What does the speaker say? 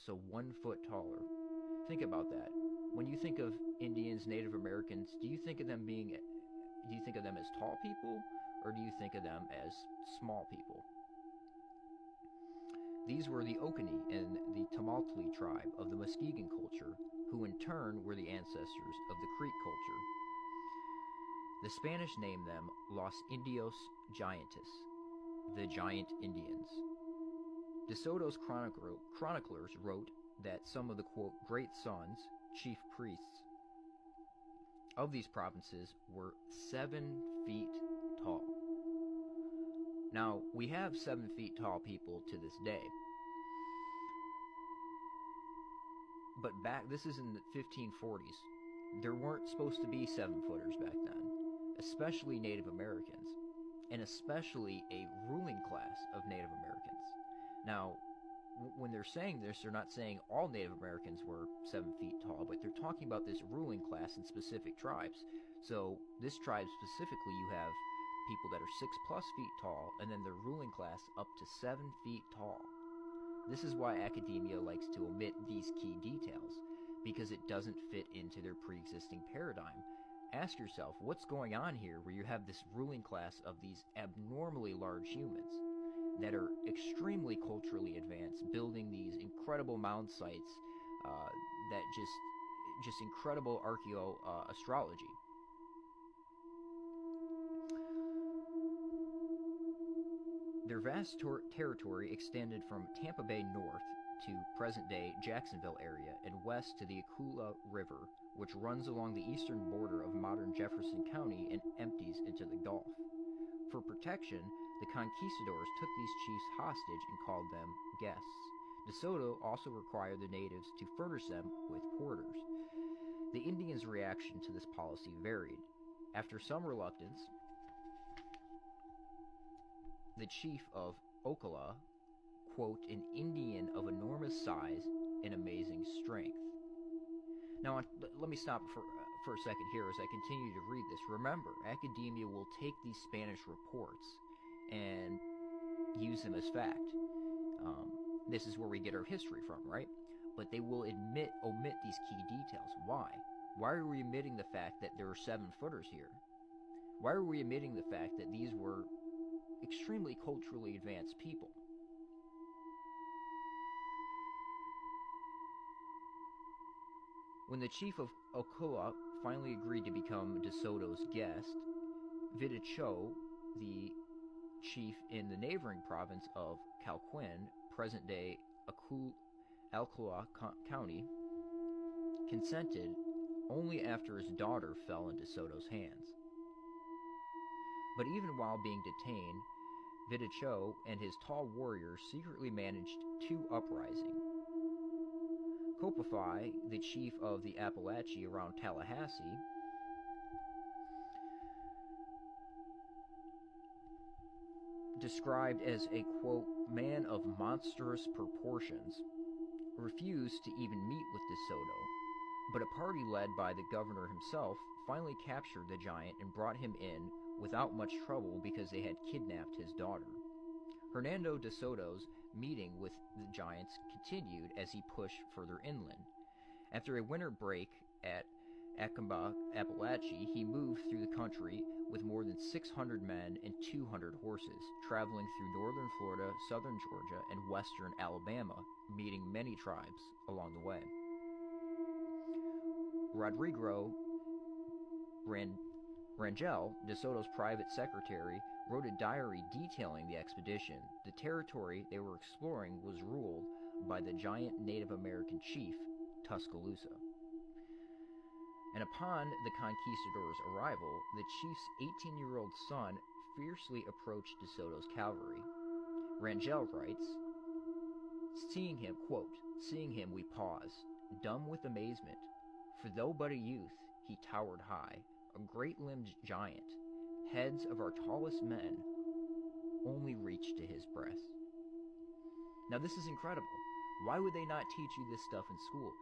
so 1 foot taller. Think about that. When you think of Indians, Native Americans, do you think of them as tall people, or do you think of them as small people? These were the Oconee and the Tamaulipas tribe of the Muskegon culture, who in turn were the ancestors of the Creek culture. The Spanish named them Los Indios Giantes, the Giant Indians. De Soto's chroniclers wrote that some of the, quote, great sons, chief priests, of these provinces were 7 feet tall. Now, we have 7 feet tall people to this day. But this is in the 1540s. There weren't supposed to be 7-footers back then, especially Native Americans, and especially a ruling class of Native Americans. Now, when they're saying this, they're not saying all Native Americans were 7 feet tall, but they're talking about this ruling class in specific tribes. So this tribe specifically, you have people that are 6+ feet tall, and then the ruling class up to 7 feet tall. This is why academia likes to omit these key details, because it doesn't fit into their pre-existing paradigm. Ask yourself, what's going on here where you have this ruling class of these abnormally large humans that are extremely culturally advanced, building these incredible mound sites that just incredible archaeoastrology. Their vast territory extended from Tampa Bay north to present-day Jacksonville area and west to the Aquila River, which runs along the eastern border of modern Jefferson County and empties into the Gulf. For protection, the conquistadors took these chiefs hostage and called them guests. De Soto also required the natives to furnish them with porters. The Indians' reaction to this policy varied. After some reluctance, the chief of Ocala, quote, an Indian of enormous size and amazing strength. Now, let me stop for a second here as I continue to read this. Remember, academia will take these Spanish reports and use them as fact. This is where we get our history from, right? But they will omit these key details. Why? Why are we omitting the fact that there are 7-footers here? Why are we omitting the fact that these were extremely culturally advanced people? When the chief of Ocala finally agreed to become De Soto's guest, Viticho, the chief in the neighboring province of Calquin, present-day Alcoa County, consented only after his daughter fell into Soto's hands. But even while being detained, Viticho and his tall warriors secretly managed 2 uprisings. Copify, the chief of the Appalachee around Tallahassee, described as a, quote, man of monstrous proportions, refused to even meet with De Soto, but a party led by the governor himself finally captured the giant and brought him in without much trouble because they had kidnapped his daughter. Hernando de Soto's meeting with the giants continued as he pushed further inland. After a winter break at Accomack, Appalachia, he moved through the country with more than 600 men and 200 horses, traveling through northern Florida, southern Georgia, and western Alabama, meeting many tribes along the way. Rodrigo Rangel, De Soto's private secretary, wrote a diary detailing the expedition. The territory they were exploring was ruled by the giant Native American chief, Tuscaloosa. And upon the conquistadors' arrival, the chief's 18-year-old son fiercely approached De Soto's cavalry. Rangel writes, seeing him, quote, seeing him we paused, dumb with amazement, for though but a youth, he towered high, a great-limbed giant. Heads of our tallest men only reached to his breast. Now this is incredible. Why would they not teach you this stuff in school?